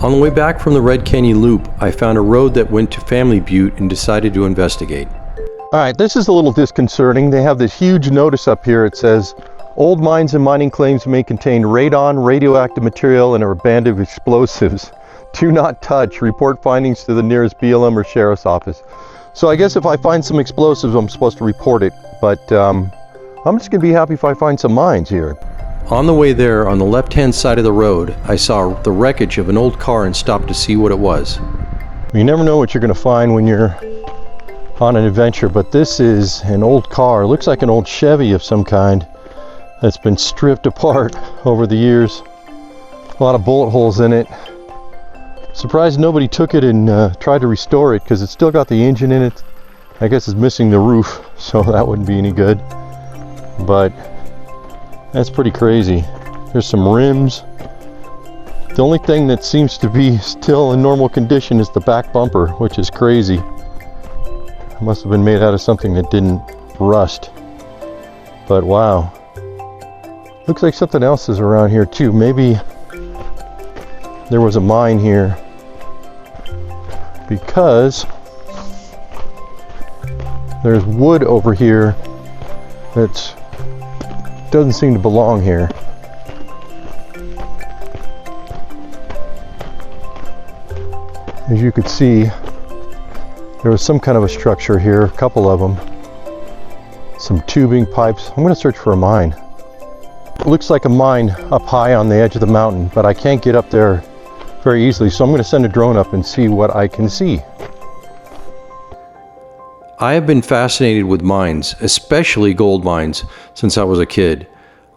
On the way back from the Red Canyon Loop, I found a road that went to Family Butte and decided to investigate. All right, this is a little disconcerting. They have this huge notice up here. It says, old mines and mining claims may contain radon, radioactive material, and are abandoned explosives. Do not touch. Report findings to the nearest BLM or sheriff's office. So I guess if I find some explosives, I'm supposed to report it. But I'm just gonna be happy if I find some mines here. On the way there, on the left-hand side of the road, I saw the wreckage of an old car and stopped to see what it was. You never know what you're gonna find when you're on an adventure, but this is an old car. It looks like an old Chevy of some kind that's been stripped apart over the years. A lot of bullet holes in it. Surprised nobody took it and tried to restore it, because it's still got the engine in it. I guess it's missing the roof, so that wouldn't be any good. But that's pretty crazy. There's some rims. The only thing that seems to be still in normal condition is the back bumper, which is crazy. It must have been made out of something that didn't rust. But wow. Looks like something else is around here too. Maybe there was a mine here, because there's wood over here that doesn't seem to belong here. As you could see, there was some kind of a structure here, a couple of them. Some tubing pipes. I'm going to search for a mine. It looks like a mine up high on the edge of the mountain, but I can't get up there very easily, so I'm going to send a drone up and see what I can see. I have been fascinated with mines, especially gold mines, since I was a kid.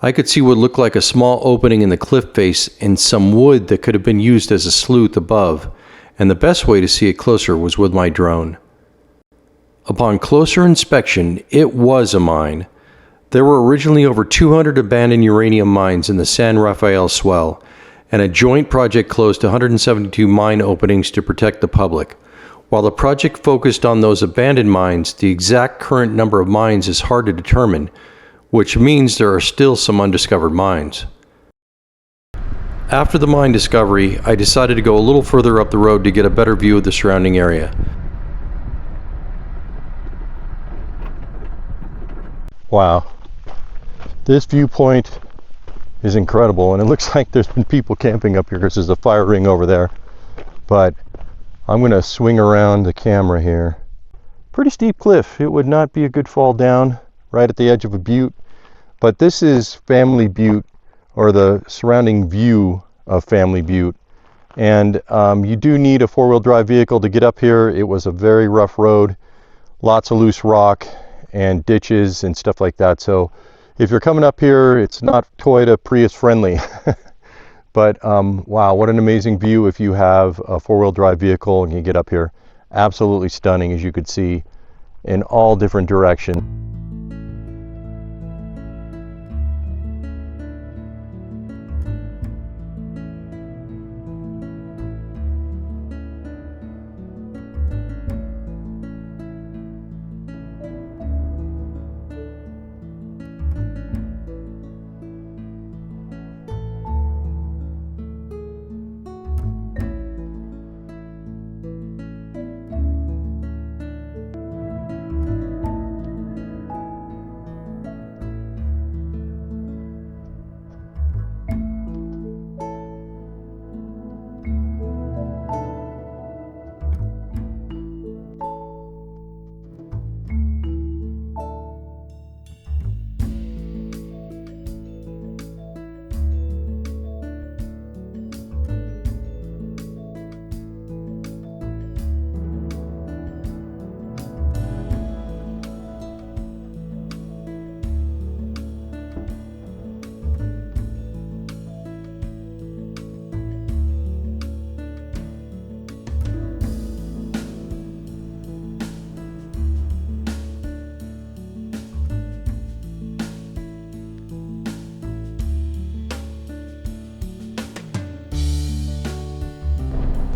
I could see what looked like a small opening in the cliff face and some wood that could have been used as a sleuth above, and the best way to see it closer was with my drone. Upon closer inspection, it was a mine. There were originally over 200 abandoned uranium mines in the San Rafael Swell, and a joint project closed 172 mine openings to protect the public. While the project focused on those abandoned mines, the exact current number of mines is hard to determine, which means there are still some undiscovered mines. After the mine discovery, I decided to go a little further up the road to get a better view of the surrounding area. Wow. This viewpoint is incredible, and it looks like there's been people camping up here because there's a fire ring over there. But I'm going to swing around the camera here. Pretty steep cliff. It would not be a good fall down right at the edge of a butte. But this is Family Butte, or the surrounding view of Family Butte. And you do need a four-wheel drive vehicle to get up here. It was a very rough road, lots of loose rock and ditches and stuff like that. So if you're coming up here, it's not Toyota Prius friendly. But wow, what an amazing view if you have a four-wheel drive vehicle and you get up here. Absolutely stunning, as you could see, in all different directions.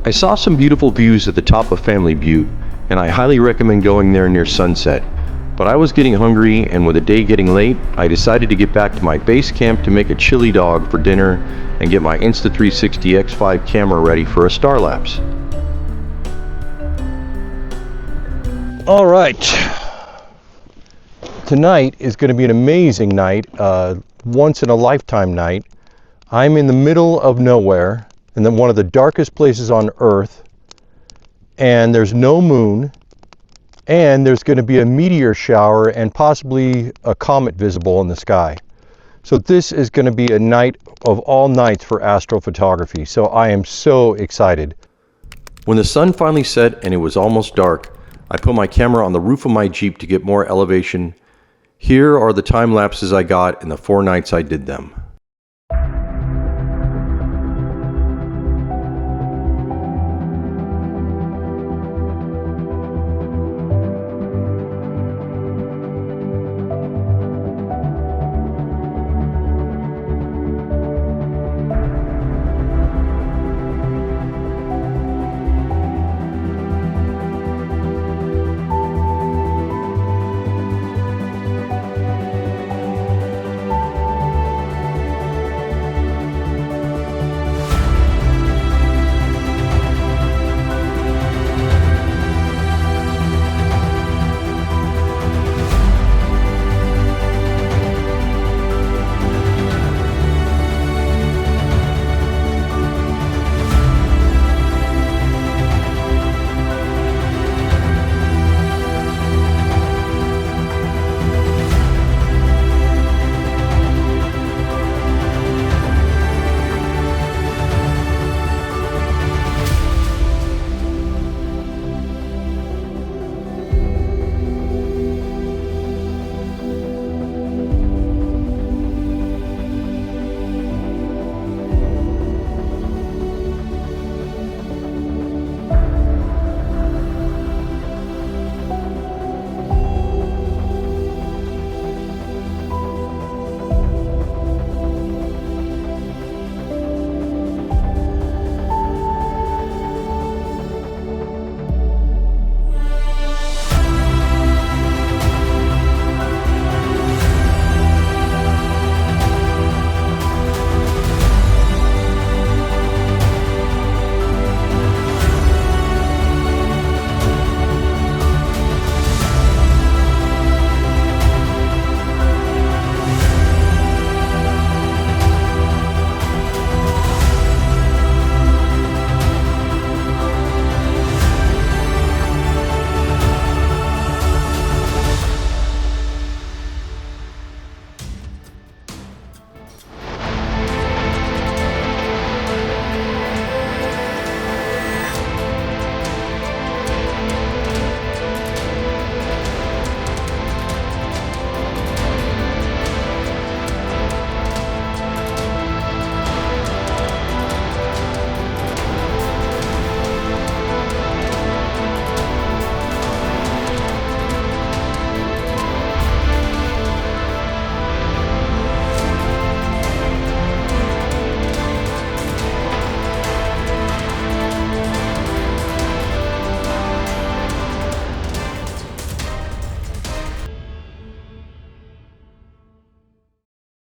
I saw some beautiful views at the top of Family Butte, and I highly recommend going there near sunset. But I was getting hungry, and with the day getting late, I decided to get back to my base camp to make a chili dog for dinner and get my Insta360 X5 camera ready for a star lapse. All right. Tonight is going to be an amazing night, once in a lifetime night. I'm in the middle of nowhere, and then one of the darkest places on Earth, and there's no moon, and there's going to be a meteor shower and possibly a comet visible in the sky. So this is going to be a night of all nights for astrophotography. So I am so excited. When the sun finally set and it was almost dark, I put my camera on the roof of my Jeep to get more elevation. Here are the time lapses I got in the 4 nights I did them.